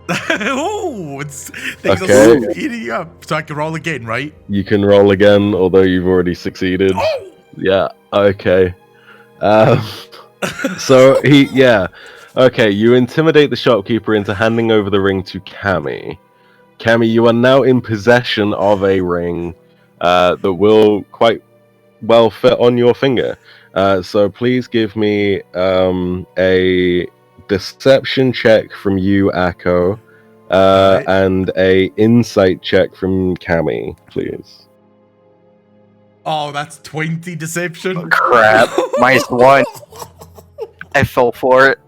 Oh, things are speeding up. So I can roll again, right? You can roll again, although you've already succeeded. Oh! Yeah, okay. Okay, you intimidate the shopkeeper into handing over the ring to Kami. Kami, you are now in possession of a ring that will quite well fit on your finger. So please give me a deception check from you, Akko, and a insight check from Kami, please. Oh, that's 20 deception. Crap. -1. I fell for it.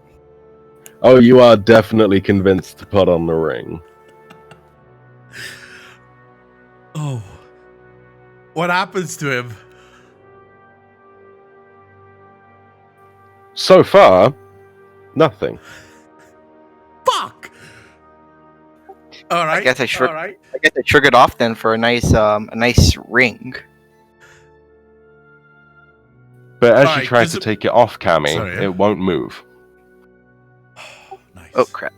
Oh, you are definitely convinced to put on the ring. Oh. What happens to him? So far, nothing. Fuck! Alright. I guess I triggered off then for a nice ring. But as you try to take it off, Kami, it won't move. Nice. Oh crap.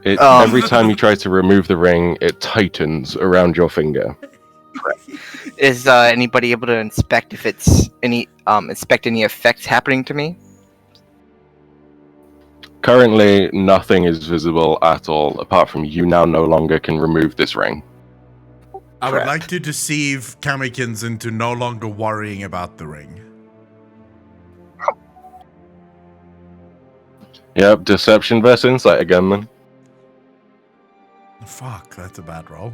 Every time you try to remove the ring, it tightens around your finger. Is anybody able to inspect if it's any effects happening to me? Currently, nothing is visible at all, apart from you now no longer can remove this ring. I would like to deceive Kamikins into no longer worrying about the ring. Yep, deception versus insight again, then. Fuck, that's a bad roll.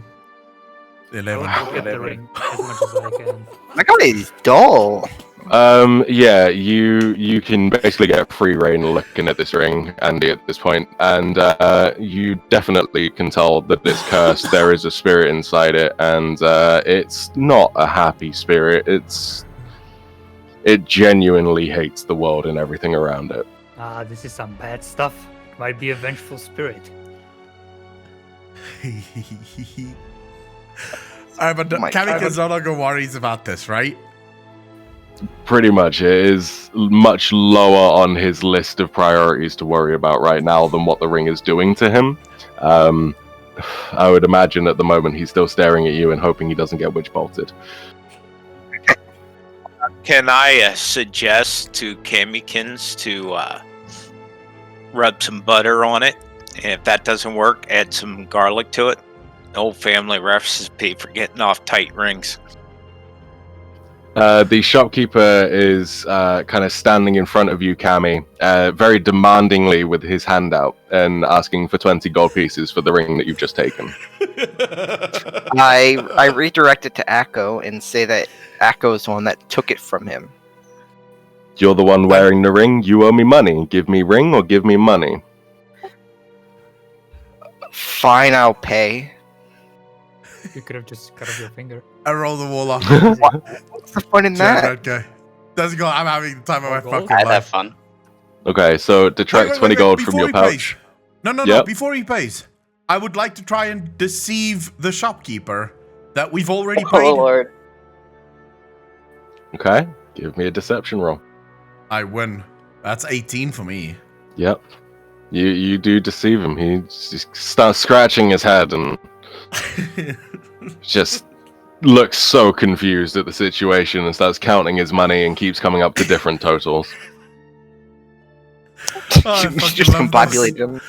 I 11. want to get the ring as much as I can. My god is dull. Yeah, you can basically get free reign looking at this ring, Andy, at this point, and you definitely can tell that it's cursed. There is a spirit inside it, and it's not a happy spirit. It genuinely hates the world and everything around it. This is some bad stuff. It might be a vengeful spirit. Alright, but Kamikins no longer worries about this, right? Pretty much. It is much lower on his list of priorities to worry about right now than what the ring is doing to him. I would imagine at the moment he's still staring at you and hoping he doesn't get witch bolted. Can I suggest to Kamikins to rub some butter on it? And if that doesn't work, add some garlic to it. Old family recipe for getting off tight rings. The shopkeeper is kind of standing in front of you, Kami, very demandingly with his hand out and asking for 20 gold pieces for the ring that you've just taken. I redirect it to Akko and say that Akko is the one that took it from him. You're the one wearing the ring. You owe me money. Give me ring or give me money. Fine, I'll pay. You could have just cut off your finger. I roll the wall off. What's the fun in that? Okay. Doesn't go. I'm having the time of my fucking I'd life. have fun. Okay, so detract 20 gold from your pouch. No. Before he pays, I would like to try and deceive the shopkeeper that we've already Oh paid. lord. Okay, give me a deception roll. I win. That's 18 for me. Yep. You do deceive him. He just starts scratching his head and just looks so confused at the situation and starts counting his money and keeps coming up to different totals. Oh, I You fucking just love compopulate them.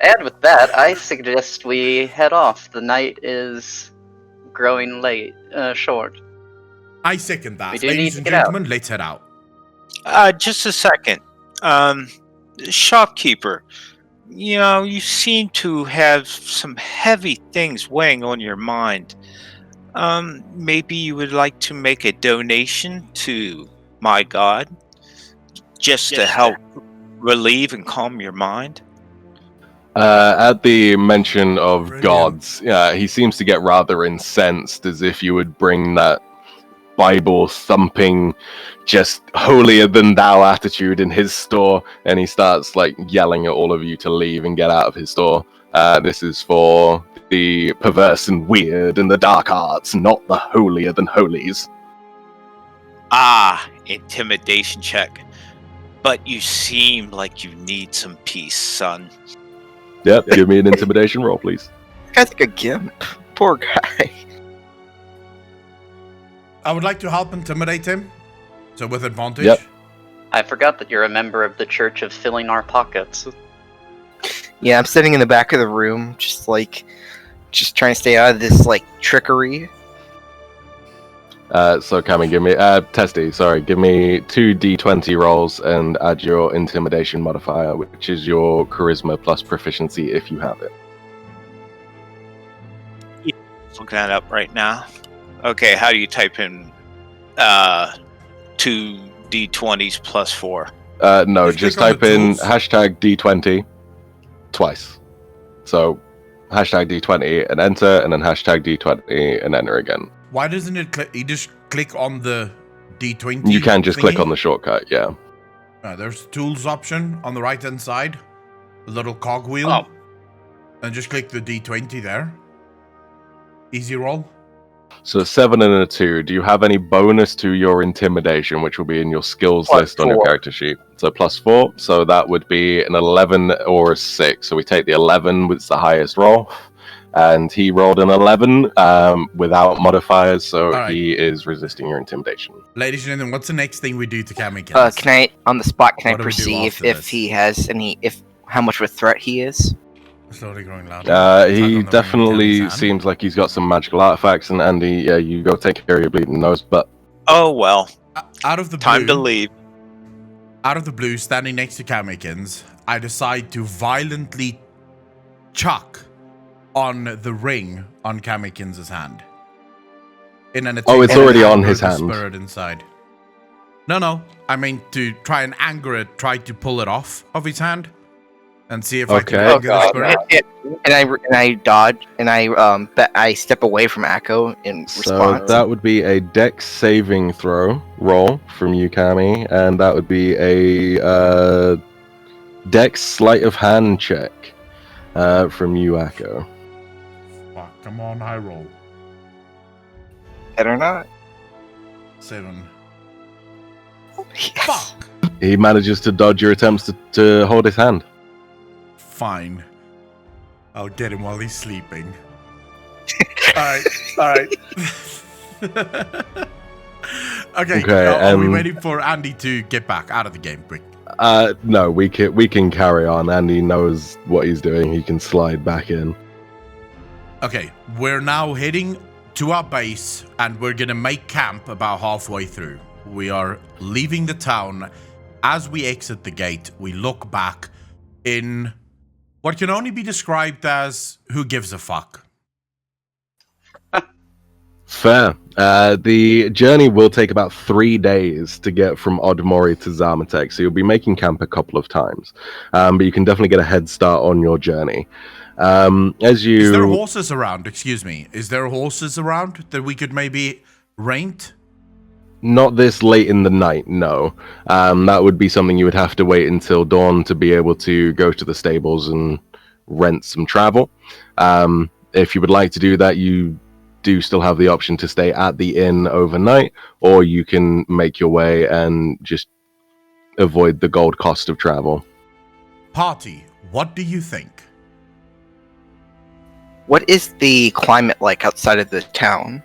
And with that, I suggest we head off. The night is growing short. I second that. We do need Ladies to and get out. gentlemen, let's head out. Just a second. Shopkeeper, you seem to have some heavy things weighing on your mind. Maybe you would like to make a donation to my god, just to help relieve and calm your mind? At the mention of Brilliant. gods, he seems to get rather incensed, as if you would bring that Bible thumping, just holier than thou attitude in his store, and he starts like yelling at all of you to leave and get out of his store. This is for the perverse and weird and the dark arts, not the holier than holies. Ah, intimidation check. But you seem like you need some peace, son. Yep, give me an intimidation roll, please. Guy's like a gimp. Poor guy. I would like to help intimidate him. So with advantage. Yep. I forgot that you're a member of the Church of Filling Our Pockets. Yeah, I'm sitting in the back of the room, just trying to stay out of this trickery. So Cammy, give me Testy, sorry, give me 2 d20 rolls and add your intimidation modifier, which is your charisma plus proficiency if you have it. Looking that up right now. Okay, how do you type in 2 d20s plus 4? No, Just just click on type the in tools. hashtag D20 twice. So hashtag D20 and enter, and then hashtag D20 and enter again. Why doesn't it click? You just click on the D20. You can just click thingy? on the shortcut, yeah. There's tools option on the right hand side. The little cogwheel. Oh. And just click the D20 there. Easy roll. So 7 and a 2. Do you have any bonus to your intimidation, which will be in your skills Plus list on your 4. character sheet? So plus 4. So that would be an 11 or a 6. So we take the 11, which is the highest roll. And he rolled an 11 without modifiers, so Alright. he is resisting your intimidation. Ladies and gentlemen, what's the next thing we do to Kamikaze? Can I, on the spot, can What I do we do perceive after if this? he has how much of a threat he is? Slowly growing louder. He I don't know definitely when seems like he's got some magical artifacts, and Andy, yeah, you go take care of your bleeding nose, but Oh well, Out of the time to blue, leave. out of the blue, standing next to Kamikins, I decide to violently chuck on the ring on Kamikins' hand. In an attempt it's to already on anger his the hand. Spirit inside. No. I mean to try and anger it, try to pull it off of his hand, and see if I can Okay. anger the spirit. And I dodge, and I step away from Akko in so response. that would be a Dex saving throw roll from you, Cammy, and that would be a Dex sleight of hand check from you, Akko. Fuck, come on, high roll. Better not. 7. Yes. Fuck. He manages to dodge your attempts to hold his hand. Fine. I'll get him while he's sleeping. Alright. Okay, are we waiting for Andy to get back out of the game quick? No, we can carry on. Andy knows what he's doing. He can slide back in. Okay, we're now heading to our base, and we're gonna make camp about halfway through. We are leaving the town. As we exit the gate, we look back in what can only be described as who gives a fuck. Fair. The journey will take about 3 days to get from Odmori to Zarmatek, so you'll be making camp a couple of times. But you can definitely get a head start on your journey. Is there horses around? Excuse me. Is there horses around that we could maybe rent? Not this late in the night, no. That would be something you would have to wait until dawn to be able to go to the stables and rent some travel. if you would like to do that, you do still have the option to stay at the inn overnight, or you can make your way and just avoid the gold cost of travel. Party, what do you think? What is the climate like outside of the town,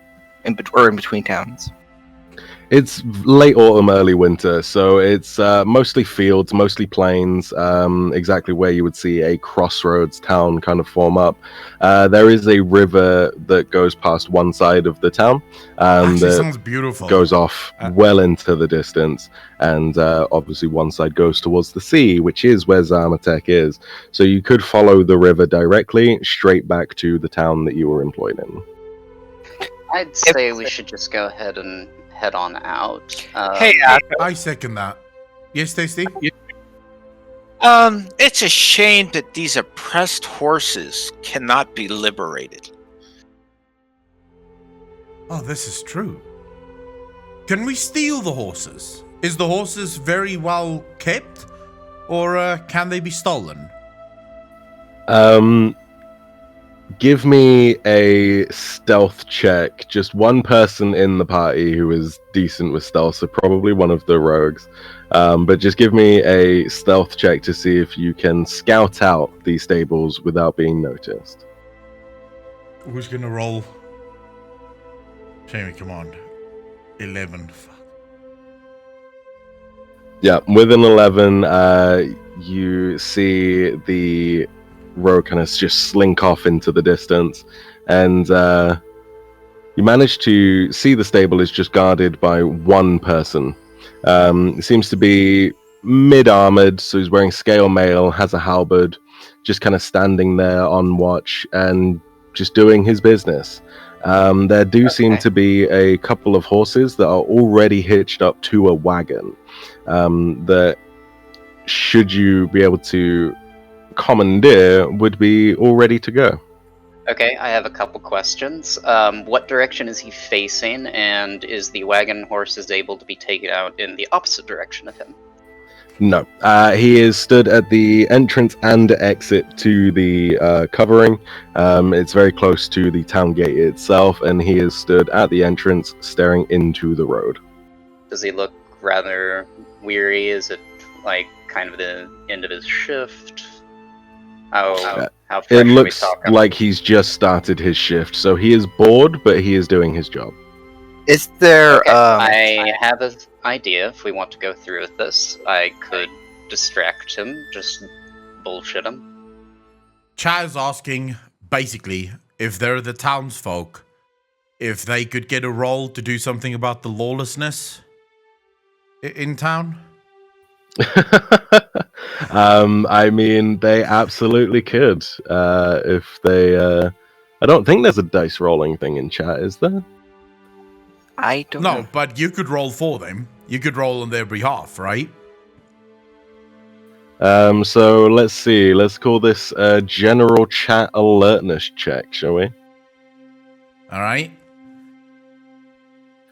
or in between towns? It's late autumn, early winter, so it's mostly fields, mostly plains, exactly where you would see a crossroads town kind of form up. There is a river that goes past one side of the town. Actually, sounds beautiful. Goes off well into the distance, and obviously one side goes towards the sea, which is where Zarmatek is. So you could follow the river directly straight back to the town that you were employed in. I'd say we should just go ahead and head on out. Hey, I second that. Yes, Tasty? it's a shame that these oppressed horses cannot be liberated. Oh, this is true. Can we steal the horses? Is the horses very well kept? Or can they be stolen? Give me a stealth check. Just one person in the party who is decent with stealth, so probably one of the rogues. But just give me a stealth check to see if you can scout out these stables without being noticed. Who's gonna roll? Jamie, come on. 11. Fuck. Yeah, with an 11, you see the rogue kind of just slink off into the distance, and you manage to see the stable is just guarded by one person. It seems to be mid-armored, so he's wearing scale mail, has a halberd, just kind of standing there on watch and just doing his business. There do seem to be a couple of horses that are already hitched up to a wagon that, should you be able to commandeer, would be all ready to go. Okay, I have a couple questions. What direction is he facing, and is the wagon horses able to be taken out in the opposite direction of him? No. He is stood at the entrance and exit to the covering. It's very close to the town gate itself, and he is stood at the entrance staring into the road. Does he look rather weary? Is it like kind of the end of his shift? How fresh it are we looks talking? like he's just started his shift, so he is bored, but he is doing his job. Is there? Okay, I have an idea. If we want to go through with this, I could distract him, just bullshit him. Chad's asking, basically, if they're the townsfolk, if they could get a role to do something about the lawlessness in town. I mean, they absolutely could. If they, I don't think there's a dice rolling thing in chat, is there? I don't know. No, but you could roll for them. You could roll on their behalf, right? So let's see. Let's call this a general chat alertness check, shall we? All right.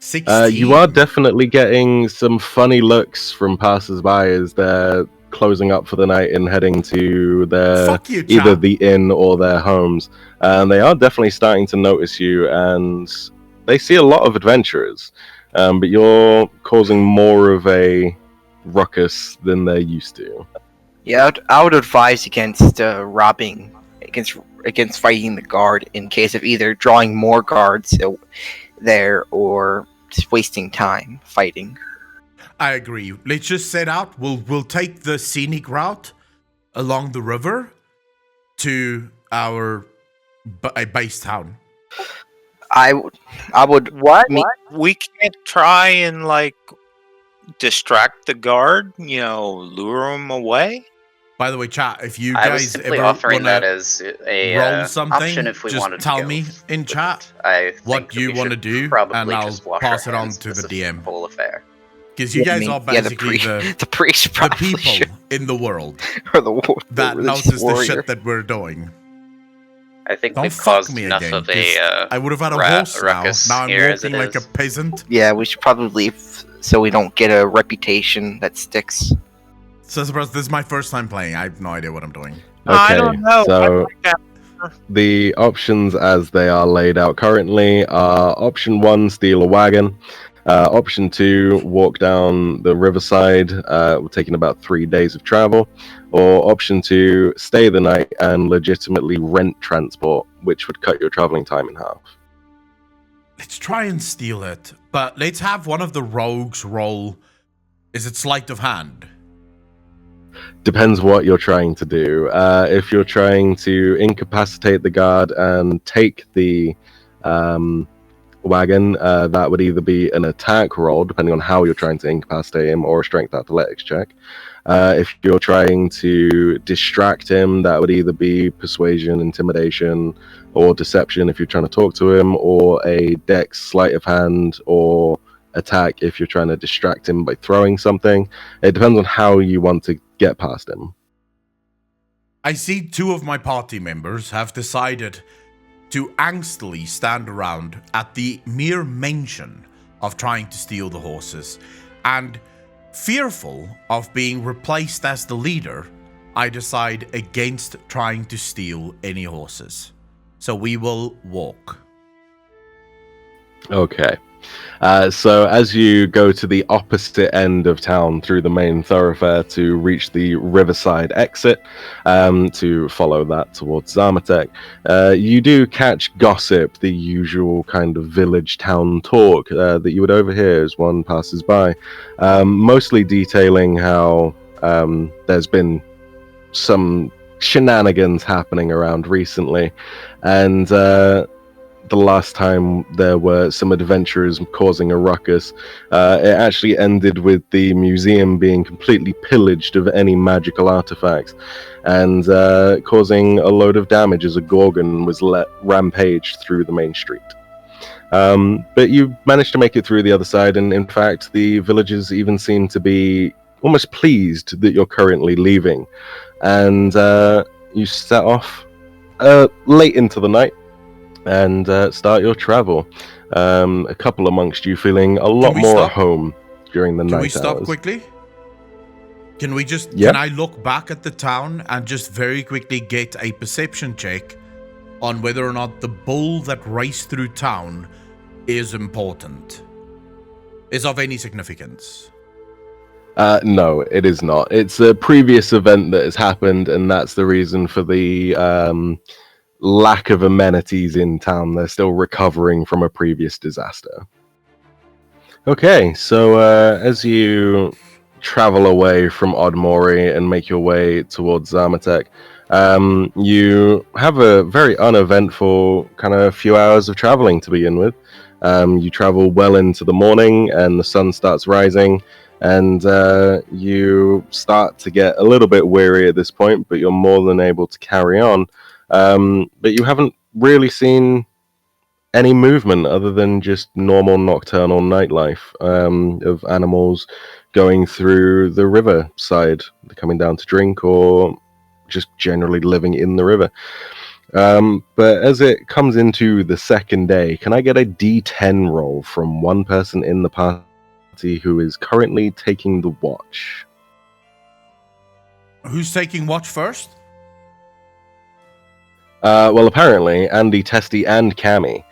16. You are definitely getting some funny looks from passers-by as they're closing up for the night and heading to their either the inn or their homes. And they are definitely starting to notice you, and they see a lot of adventurers. But you're causing more of a ruckus than they're used to. Yeah, I would advise against robbing, against fighting the guard in case of either drawing more guards there or just wasting time fighting. I agree. Let's just set out. We'll take the scenic route along the river to our base town. I would. What? We can't try and distract the guard. Lure him away. By the way, chat, if you I guys was simply ever offering wanna that as a roll something, option if we just wanted tell to go me in chat I what you want to do, and I'll pass it on to the DM. Full affair. Because you guys are basically the priest, the people in the world or the that notice the shit that we're doing. I think Don't we've fuck caused me enough again, of a I would have had a horse ruckus now. Now I'm here as walking it like a is. peasant. Yeah, we should probably leave so we don't get a reputation that sticks. So, this is my first time playing. I have no idea what I'm doing. Okay, I don't know. so the options as they are laid out currently are option 1, steal a wagon. Option 2, walk down the riverside, taking about 3 days of travel. Or option 2, stay the night and legitimately rent transport, which would cut your traveling time in half. Let's try and steal it, but let's have one of the rogues roll. Is it sleight of hand? Depends what you're trying to do. If you're trying to incapacitate the guard and take the wagon, that would either be an attack roll, depending on how you're trying to incapacitate him, or a strength athletics check. If you're trying to distract him, that would either be persuasion, intimidation, or deception if you're trying to talk to him, or a dex sleight of hand, or attack if you're trying to distract him by throwing something. It depends on how you want to get past him. I see 2 of my party members have decided to angstily stand around at the mere mention of trying to steal the horses, and fearful of being replaced as the leader, I decide against trying to steal any horses. So we will walk. Okay. So as you go to the opposite end of town through the main thoroughfare to reach the riverside exit, to follow that towards Zarmatek, you do catch gossip, the usual kind of village town talk that you would overhear as one passes by, mostly detailing how there's been some shenanigans happening around recently, and the last time there were some adventurers causing a ruckus, it actually ended with the museum being completely pillaged of any magical artifacts, and causing a load of damage as a gorgon was let rampage through the main street. But you managed to make it through the other side, and in fact the villagers even seem to be almost pleased that you're currently leaving, and you set off late into the night and start your travel. A couple amongst you feeling a lot more at home during the night hours. Can we stop quickly? Can we just... Yeah. Can I look back at the town and just very quickly get a perception check on whether or not the bull that raced through town is important? Is of any significance? No, it is not. It's a previous event that has happened, and that's the reason for the lack of amenities in town. They're still recovering from a previous disaster. Okay, so as you travel away from Odmori and make your way towards Zarmatek, you have a very uneventful kind of few hours of traveling to begin with. You travel well into the morning and the sun starts rising, and you start to get a little bit weary at this point, but you're more than able to carry on. But you haven't really seen any movement other than just normal nocturnal nightlife of animals going through the riverside, coming down to drink, or just generally living in the river. But as it comes into the second day, can I get a D10 roll from one person in the party who is currently taking the watch? Who's taking watch first? Well, apparently, Andy, Testy, and Cammy.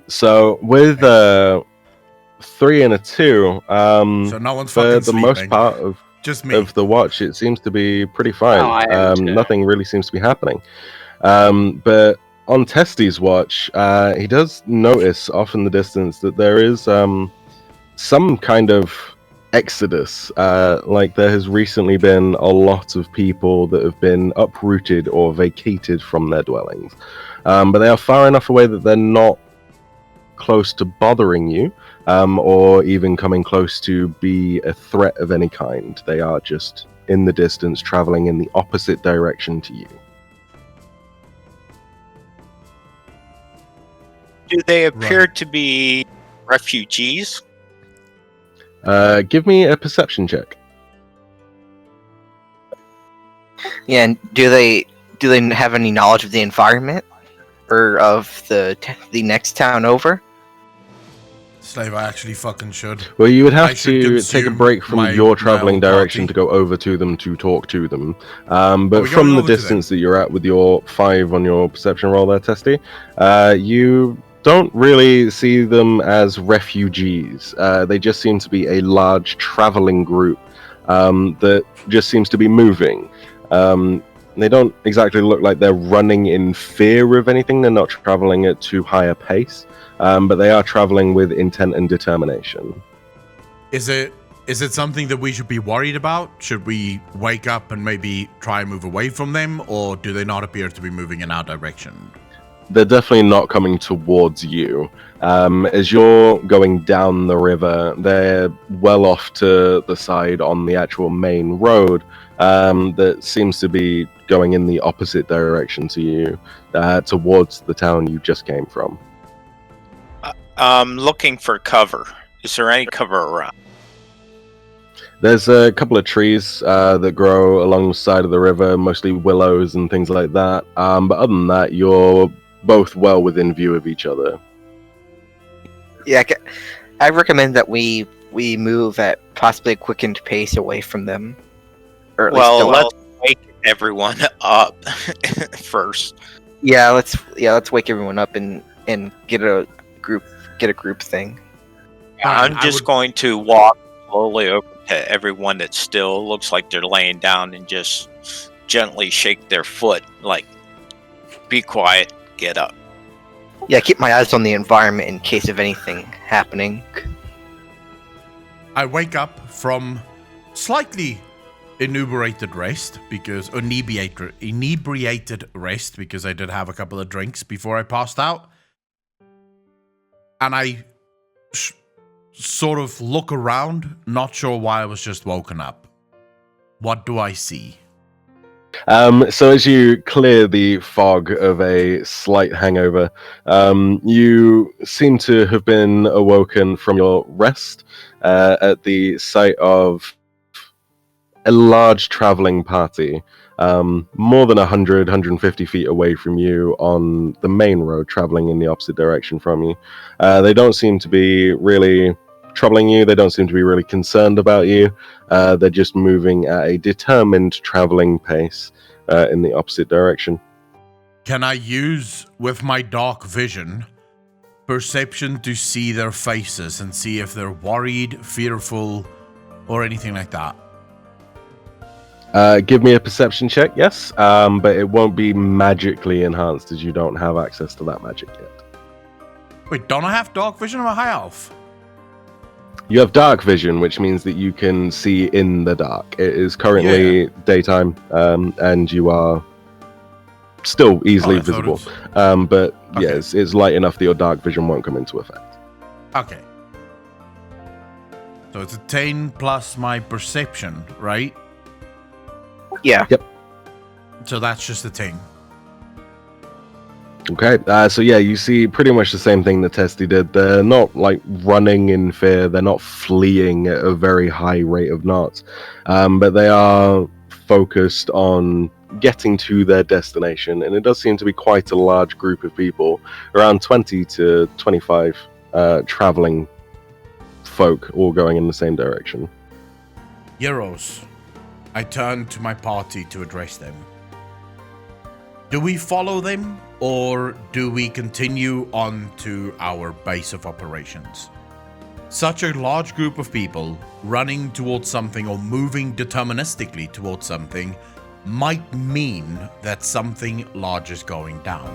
So with 3 and a 2, so no one's for fucking the sleeping. most part of Just me. of the watch, it seems to be pretty fine. Oh, I am too. Nothing really seems to be happening. But on Testy's watch, he does notice off in the distance that there is some kind of exodus. Like there has recently been a lot of people that have been uprooted or vacated from their dwellings. But they are far enough away that they're not close to bothering you, or even coming close to be a threat of any kind. They are just in the distance, traveling in the opposite direction to you. Do they appear to be refugees? Give me a perception check. Yeah, and do they have any knowledge of the environment or of the next town over? Slave, I actually fucking should. Well, you would I have should to take a consume break from my- your my traveling own direction party. to go over to them to talk to them. Are But we from going the over to distance that you're at with your 5 on your perception roll there, Testy, you don't really see them as refugees. They just seem to be a large traveling group that just seems to be moving. They don't exactly look like they're running in fear of anything. They're not traveling at too high a pace, but they are traveling with intent and determination. Is it something that we should be worried about? Should we wake up and maybe try and move away from them, or do they not appear to be moving in our direction? They're definitely not coming towards you. As you're going down the river, they're well off to the side on the actual main road that seems to be going in the opposite direction to you, towards the town you just came from. Looking for cover. Is there any cover around? There's a couple of trees that grow along the side of the river, mostly willows and things like that. But other than that, you're both well within view of each other. Yeah, I recommend that we move at possibly a quickened pace away from them. Or at least Let's wake everyone up first. let's wake everyone up and get a group thing. I'm just going to walk slowly over to everyone that still looks like they're laying down and just gently shake their foot, like, be quiet, get up. Yeah, keep my eyes on the environment in case of anything happening. I wake up from slightly inebriated rest because inebriated rest because I did have a couple of drinks before I passed out, and I sort of look around, not sure why I was just woken up. What do I see? So as you clear the fog of a slight hangover, you seem to have been awoken from your rest at the sight of a large traveling party, more than 150 feet away from you on the main road, traveling in the opposite direction from you. They don't seem to be really troubling you. They don't seem to be really concerned about you. They're just moving at a determined traveling pace in the opposite direction. Can I use, with my dark vision, perception to see their faces and see if they're worried, fearful, or anything like that? Give me a perception check, yes, but it won't be magically enhanced as you don't have access to that magic yet. Wait, don't I have dark vision? I'm a high elf. You have dark vision, which means that you can see in the dark. It is currently daytime, and you are still easily visible. But Okay. yes, it's light enough that your dark vision won't come into effect. Okay. So it's a 10 plus my perception, right? Yeah. Yep. So that's just a 10. Okay, so yeah, you see pretty much the same thing that Testy did. They're not like running in fear, they're not fleeing at a very high rate of knots, but they are focused on getting to their destination, and it does seem to be quite a large group of people, around 20 to 25 traveling folk, all going in the same direction. Euros. I turn to my party to address them. Do we follow them, or do we continue on to our base of operations? Such a large group of people running towards something or moving deterministically towards something might mean that something large is going down.